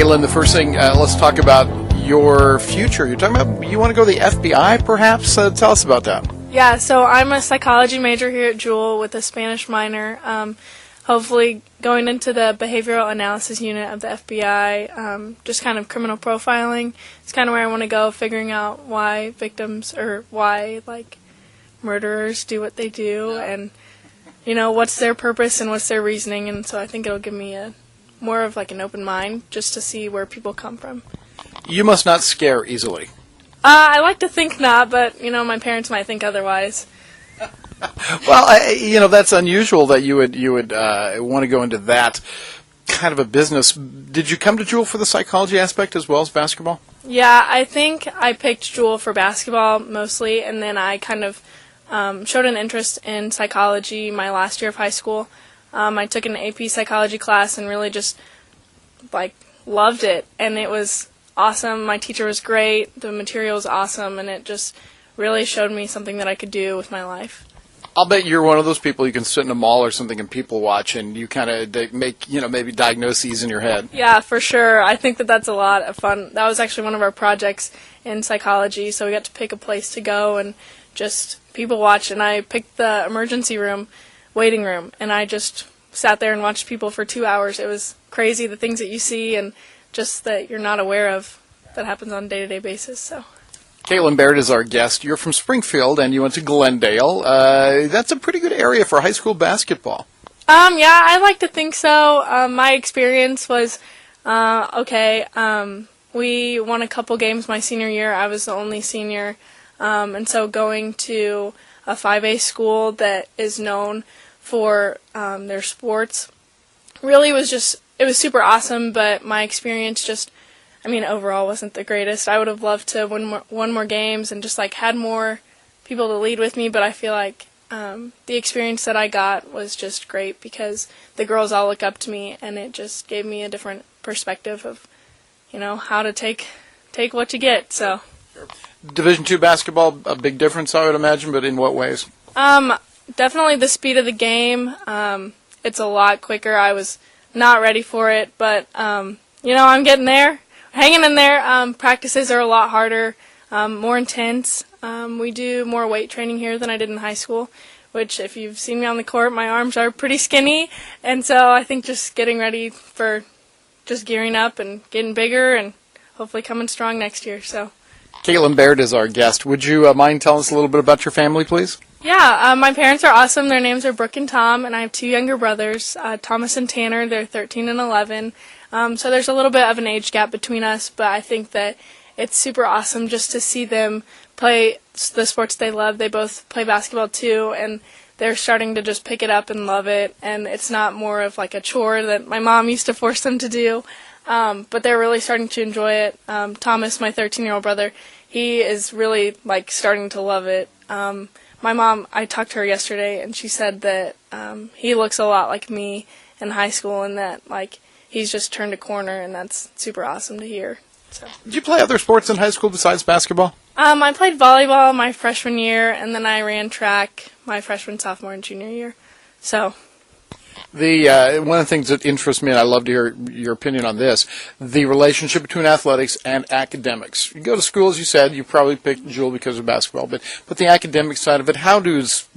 Katilyn, the first thing, let's talk about your future. You're talking about you want to go to the FBI, perhaps? Tell us about that. Yeah, so I'm a psychology major here at Jewel with a Spanish minor. Hopefully going into the behavioral analysis unit of the FBI, just kind of criminal profiling. It's kind of where I want to go, figuring out why victims or why, murderers do what they do and, what's their purpose and what's their reasoning. And so I think it'll give me more of an open mind just to see where people come from. You must not scare easily. I like to think not, but, my parents might think otherwise. Well, that's unusual that you would want to go into that kind of a business. Did you come to Jewel for the psychology aspect as well as basketball? Yeah, I think I picked Jewel for basketball mostly, and then I kind of showed an interest in psychology my last year of high school. I took an AP psychology class and really just, loved it, and it was awesome. My teacher was great, the material was awesome, and it just really showed me something that I could do with my life. I'll bet you're one of those people you can sit in a mall or something and people watch and you kind of make, maybe diagnoses in your head. Yeah, for sure. I think that's a lot of fun. That was actually one of our projects in psychology, so we got to pick a place to go and just people watch. And I picked the emergency room, waiting room, and I just sat there and watched people for 2 hours. It was crazy, the things that you see and just that you're not aware of that happens on a day-to-day basis, so. Katilyn, Baird is our guest. You're from Springfield, and you went to Glendale. That's a pretty good area for high school basketball. Yeah, I like to think so. My experience was okay. We won a couple games my senior year. I was the only senior, and so going to a 5A school that is known for their sports really it was super awesome, but my experience overall wasn't the greatest. I would have loved to won more games and just had more people to lead with me, but I feel like the experience that I got was just great because the girls all look up to me, and it just gave me a different perspective of, how to take what you get. So, Division II basketball, a big difference, I would imagine, but in what ways? Definitely the speed of the game. It's a lot quicker. I was not ready for it, but I'm getting there. Hanging in there. Practices are a lot harder, more intense. We do more weight training here than I did in high school, which if you've seen me on the court, my arms are pretty skinny. And so I think just getting ready for just gearing up and getting bigger and hopefully coming strong next year. So, Katilyn, Baird is our guest. Would you mind telling us a little bit about your family, please? Yeah, my parents are awesome. Their names are Brooke and Tom, and I have 2 younger brothers, Thomas and Tanner. They're 13 and 11. So there's a little bit of an age gap between us, but I think that it's super awesome just to see them play the sports they love. They both play basketball too, and they're starting to just pick it up and love it, and it's not more of a chore that my mom used to force them to do, but they're really starting to enjoy it. Thomas, my 13-year-old brother, he is really starting to love it. My mom, I talked to her yesterday, and she said that he looks a lot like me in high school, and that he's just turned a corner, and that's super awesome to hear. So. Did you play other sports in high school besides basketball? I played volleyball my freshman year, and then I ran track my freshman, sophomore, and junior year. So. One of the things that interests me, and I'd love to hear your opinion on this, the relationship between athletics and academics. You go to school, as you said, you probably picked Jewel because of basketball, but the academic side of it, how does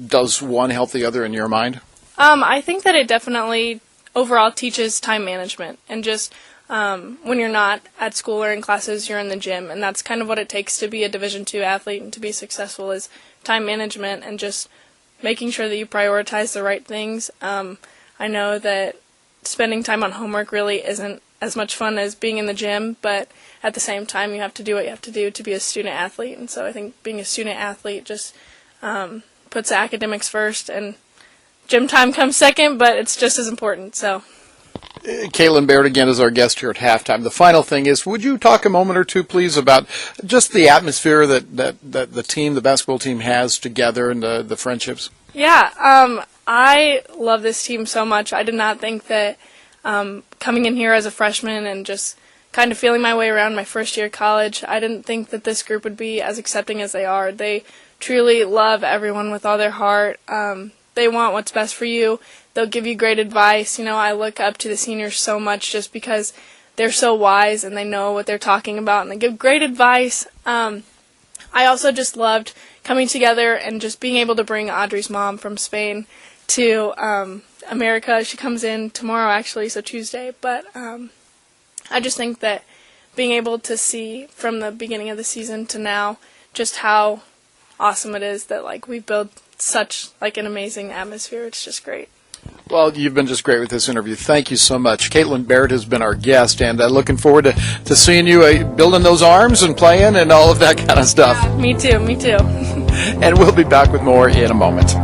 one help the other in your mind? I think that it definitely overall teaches time management, and just when you're not at school or in classes, you're in the gym, and that's kind of what it takes to be a Division II athlete and to be successful is time management and just making sure that you prioritize the right things. I know that spending time on homework really isn't as much fun as being in the gym, but at the same time you have to do what you have to do to be a student athlete, and so I think being a student athlete just puts academics first, and gym time comes second, but it's just as important. So, Katilyn, Baird again is our guest here at halftime. The final thing is, would you talk a moment or two, please, about just the atmosphere that the basketball team has together and the friendships? Yeah, I love this team so much. I did not think that coming in here as a freshman and just kind of feeling my way around my first year of college, I didn't think that this group would be as accepting as they are. They truly love everyone with all their heart. They want what's best for you. They'll give you great advice. I look up to the seniors so much just because they're so wise and they know what they're talking about and they give great advice. I also just loved coming together and just being able to bring Audrey's mom from Spain to America. She comes in tomorrow, actually, so Tuesday. But I just think that being able to see from the beginning of the season to now just how awesome it is that like we build such like an amazing atmosphere. It's just great. Well, you've been just great with this interview. Thank you so much. Katilyn Baird has been our guest, and looking forward to seeing you building those arms and playing and all of that kind of stuff. Yeah, me too. And we'll be back with more in a moment.